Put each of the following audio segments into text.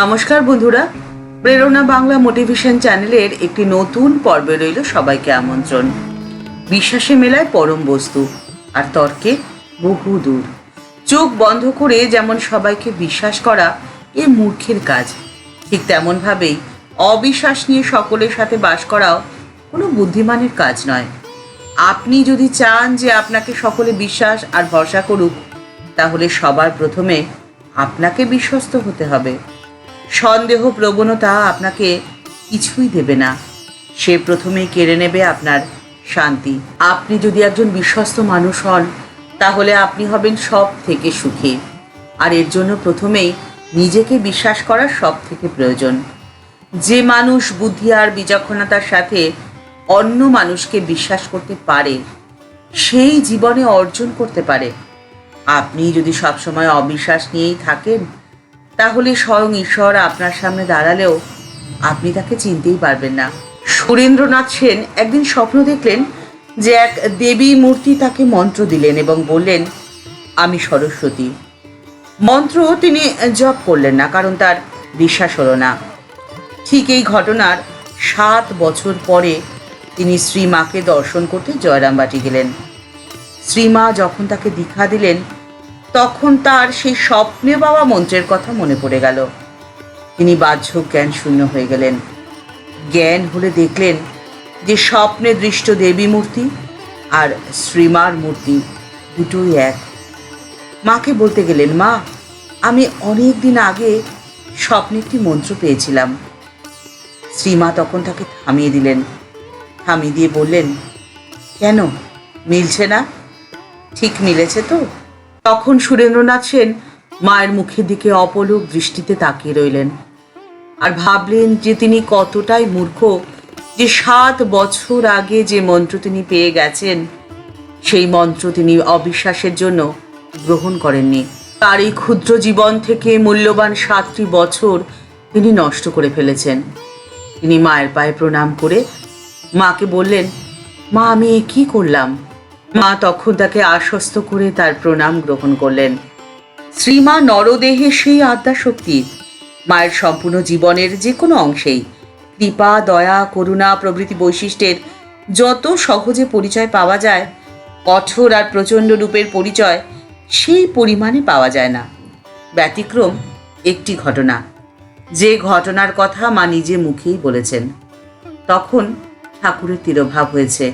নমস্কার বন্ধুরা, প্রেরণা বাংলা মোটিভেশন চ্যানেলের একটি নতুন পর্বে রইল সবাইকে আমন্ত্রণ। বিশ্বাসে মেলায় পরম বস্তু, আর তর্কে বহু দূর। চোখ বন্ধ করে যেমন সবাইকে বিশ্বাস করা এ মূর্খের কাজ, ঠিক তেমনভাবেই অবিশ্বাস নিয়ে সকলের সাথে বাস করাও কোনো বুদ্ধিমানের কাজ নয়। আপনি যদি চান যে আপনাকে সকলে বিশ্বাস আর ভরসা করুক, তাহলে সবার প্রথমে আপনাকে বিশ্বস্ত হতে হবে। সন্দেহ প্রবণতা আপনাকে কিছুই দেবে না, সে প্রথমেই কেড়ে নেবে আপনার শান্তি। আপনি যদি একজন বিশ্বস্ত মানুষ হন, তাহলে আপনি হবেন সব থেকে সুখী। আর এর জন্য প্রথমেই নিজেকে বিশ্বাস করার সব থেকে প্রয়োজন। যে মানুষ বুদ্ধি আর বিচক্ষণতার সাথে অন্য মানুষকে বিশ্বাস করতে পারে, সেই জীবনে অর্জন করতে পারে। আপনি যদি সবসময় অবিশ্বাস নিয়েই থাকেন, তাহলে স্বয়ং ঈশ্বর আপনার সামনে দাঁড়ালেও আপনি তাকে চিনতেই পারবেন না। সুরেন্দ্রনাথ সেন একদিন স্বপ্ন দেখলেন যে এক দেবী মূর্তি তাকে মন্ত্র দিলেন এবং বললেন, আমি সরস্বতী। মন্ত্র তিনি জপ করলেন না, কারণ তার বিশ্বাস হলো না। ঠিক এই ঘটনার 7 বছর পরে তিনি শ্রীমাকে দর্শন করতে জয়রামবাটি গেলেন। শ্রীমা যখন তাকে দীক্ষা দিলেন, তখন তার সেই স্বপ্নে পাওয়া মন্ত্রের কথা মনে পড়ে গেল। তিনি বাহ্য জ্ঞান শূন্য হয়ে গেলেন। জ্ঞান হলে দেখলেন যে স্বপ্নে দৃষ্ট দেবী মূর্তি আর শ্রীমার মূর্তি দুটোই এক। মাকে বলতে গেলেন, মা, আমি অনেক দিন আগে স্বপ্নে একটি মন্ত্র পেয়েছিলাম। শ্রীমা তখন তাকে থামিয়ে দিলেন। থামিয়ে দিয়ে বললেন, কেন, মিলছে না? ঠিক মিলেছে তো? তখন সুরেন্দ্রনাথ সেন মায়ের মুখের দিকে অপলক দৃষ্টিতে তাকিয়ে রইলেন আর ভাবলেন যে তিনি কতটাই মূর্খ, যে 7 বছর আগে যে মন্ত্র তিনি পেয়ে গেছেন, সেই মন্ত্র তিনি অবিশ্বাসের জন্য গ্রহণ করেননি। তার এই ক্ষুদ্র জীবন থেকে মূল্যবান 7টি বছর তিনি নষ্ট করে ফেলেছেন। তিনি মায়ের পায়ে প্রণাম করে মাকে বললেন, মা, আমি এ কি করলাম? মা তখন তাকে আশ্বস্ত করে তার প্রণাম গ্রহণ করলেন। শ্রীমা নরদেহে সেই আদ্যাশক্তি। মায়ের সম্পূর্ণ জীবনের যে কোনো অংশেই কৃপা, দয়া, করুণা প্রভৃতি বৈশিষ্ট্যের যত সহজে পরিচয় পাওয়া যায়, কঠোর আর প্রচণ্ড রূপের পরিচয় সেই পরিমাণে পাওয়া যায় না। ব্যতিক্রম একটি ঘটনা, যে ঘটনার কথা মা নিজে মুখেই বলেছেন। তখন ঠাকুরের তিরোভাব হয়েছে,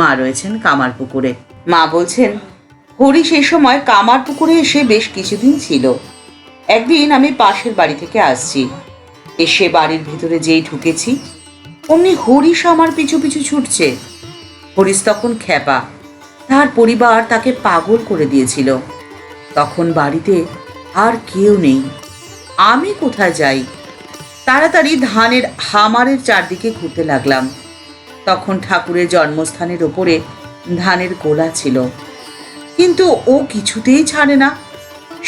মা রয়েছেন কামারপুকুরে। মা বলছেন, হরি সেই সময় কামারপুকুরে এসে বেশ কিছুদিন ছিল। একদিন আমি পাশের বাড়ি থেকে আসছি, এসে বাড়ির ভিতরে যেই ঢুকেছি, অমনি হরিশ আমার পিছু পিছু ছুটছে। হরিশ তখন খ্যাপা, তার পরিবার তাকে পাগল করে দিয়েছিল। তখন বাড়িতে আর কেউ নেই, আমি কোথায় যাই? তাড়াতাড়ি ধানের হামারের চারদিকে ঘুরতে লাগলাম। তখন ঠাকুরের জন্মস্থানের ওপরে ধানের গোলা ছিল, কিন্তু ও কিছুতেই ছাড়ে না।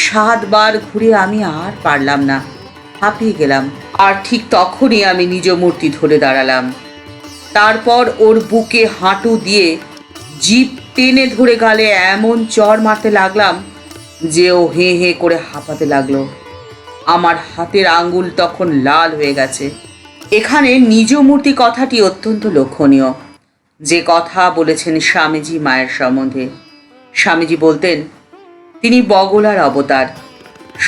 7 বার ঘুরে আমি আর পারলাম না, হাঁপিয়ে গেলাম। আর ঠিক তখনই আমি নিজ মূর্তি ধরে দাঁড়ালাম। তারপর ওর বুকে হাঁটু দিয়ে জিভ টেনে ধরে গালে এমন চড় মারতে লাগলাম যে ও হে হে করে হাঁপাতে লাগলো। আমার হাতের আঙ্গুল তখন লাল হয়ে গেছে। এখানে নিজ মূর্তি কথাটি অত্যন্ত লক্ষণীয়। যে কথা বলেছেন স্বামীজি মায়ের সম্বন্ধে, স্বামীজি বলতেন, তিনি বগলার অবতার,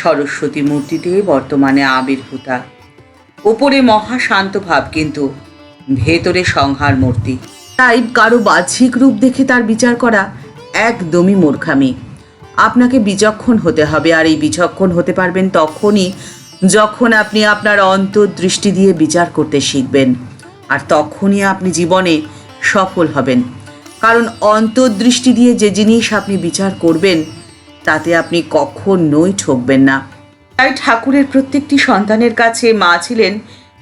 সরস্বতী মূর্তিতে বর্তমানে আবির্ভূতা। ওপরে মহাশান্ত ভাব, কিন্তু ভেতরে সংহার মূর্তি। তাই কারো বাহ্যিক রূপ দেখে তার বিচার করা একদমই মূর্খামি। আপনাকে বিচক্ষণ হতে হবে, আর এই বিচক্ষণ হতে পারবেন তখনই যখন আপনি আপনার অন্তর্দৃষ্টি দিয়ে বিচার করতে শিখবেন। আর তখনই আপনি জীবনে সফল হবেন, কারণ অন্তর্দৃষ্টি দিয়ে যে জিনিস আপনি বিচার করবেন, তাতে আপনি কখনোই ঠকবেন না। তাই ঠাকুরের প্রত্যেকটি সন্তানের কাছে মা ছিলেন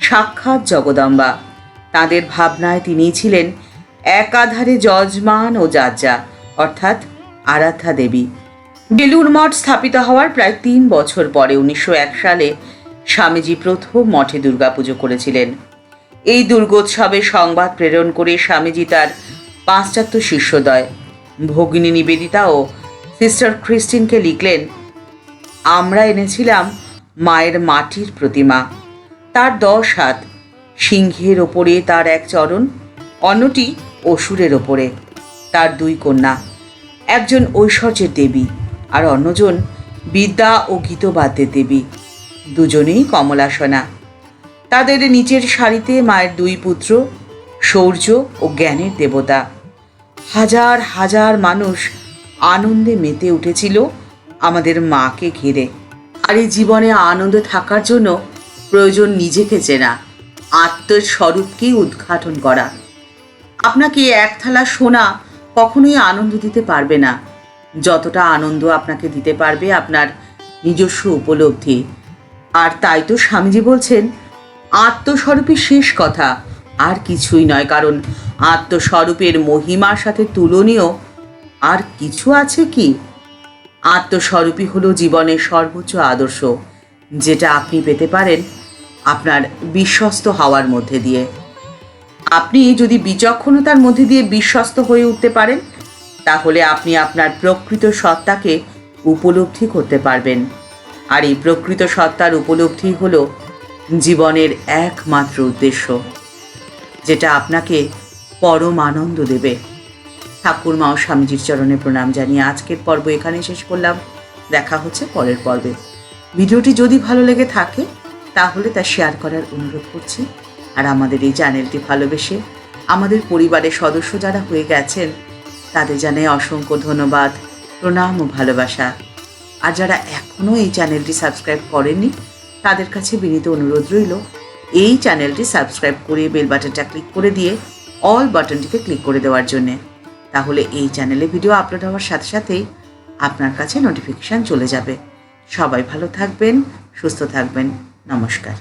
সাক্ষাৎ জগদম্বা। তাদের ভাবনায় তিনিই ছিলেন একাধারে যজমান ও যাজ্ঞা, অর্থাৎ আরাধ্যা দেবী। বেলুড় মঠ স্থাপিত হওয়ার প্রায় 3 বছর পরে 1901 সালে স্বামীজি প্রথম মঠে দুর্গাপুজো করেছিলেন। এই দুর্গোৎসবের সংবাদ প্রেরণ করে স্বামীজি তার 5 শিষ্যদ্বয় ভগিনী নিবেদিতা ও সিস্টার ক্রিস্টিনকে লিখলেন, আমরা এনেছিলাম মায়ের মাটির প্রতিমা। তার 10 হাত, সিংহের ওপরে তার এক চরণ, অন্যটি অসুরের ওপরে। তার 2 কন্যা, একজন ঐশ্বর্যের দেবী আর অন্যজন বিদ্যা ও গীতবাদ্যের দেবী, দুজনেই কমলাসনা। তাদের নিচের সারিতে মায়ের 2 পুত্র, শৌর্য ও জ্ঞানের দেবতা। হাজার হাজার মানুষ আনন্দে মেতে উঠেছিল আমাদের মাকে ঘিরে। আর এই জীবনে আনন্দে থাকার জন্য প্রয়োজন নিজেকে চেনা, আত্মের স্বরূপকেই উদ্ঘাটন করা। আপনাকে এক থালা সোনা কখনোই আনন্দ দিতে পারবে না, যতটা আনন্দ আপনাকে দিতে পারবে আপনার নিজস্ব উপলব্ধি। আর তাই তো স্বামীজি বলছেন, আত্মস্বরূপই শেষ কথা, আর কিছুই নয়। কারণ আত্মস্বরূপের মহিমার সাথে তুলনীয় আর কিছু আছে কি? আত্মস্বরূপই হলো জীবনের সর্বোচ্চ আদর্শ, যেটা আপনি পেতে পারেন আপনার বিশ্বস্ত হওয়ার মধ্যে দিয়ে। আপনি যদি বিচক্ষণতার মধ্যে দিয়ে বিশ্বস্ত হয়ে উঠতে পারেন, তাহলে আপনি আপনার প্রকৃত সত্তাকে উপলব্ধি করতে পারবেন। আর এই প্রকৃত সত্তার উপলব্ধি হলো জীবনের একমাত্র উদ্দেশ্য, যেটা আপনাকে পরম আনন্দ দেবে। ঠাকুরমা ও স্বামীজির চরণে প্রণাম জানিয়ে আজকের পর্ব এখানে শেষ করলাম। দেখা হচ্ছে পরের পর্বে। ভিডিওটি যদি ভালো লেগে থাকে তাহলে তা শেয়ার করার অনুরোধ করছি। আর আমাদের এই চ্যানেলটি ভালোবেসে আমাদের পরিবারের সদস্য যারা হয়ে গেছেন তাদের জানাই অসংখ্য ধন্যবাদ, প্রণাম ও ভালোবাসা। আর যারা এখনও এই চ্যানেলটি সাবস্ক্রাইব করেননি তাদের কাছে বিনীত অনুরোধ রইল এই চ্যানেলটি সাবস্ক্রাইব করে বেল বাটনটা ক্লিক করে দিয়ে অল বাটনটিতে ক্লিক করে দেওয়ার জন্যে। তাহলে এই চ্যানেলে ভিডিও আপলোড হওয়ার সাথে সাথেই আপনার কাছে নোটিফিকেশান চলে যাবে। সবাই ভালো থাকবেন, সুস্থ থাকবেন। নমস্কার।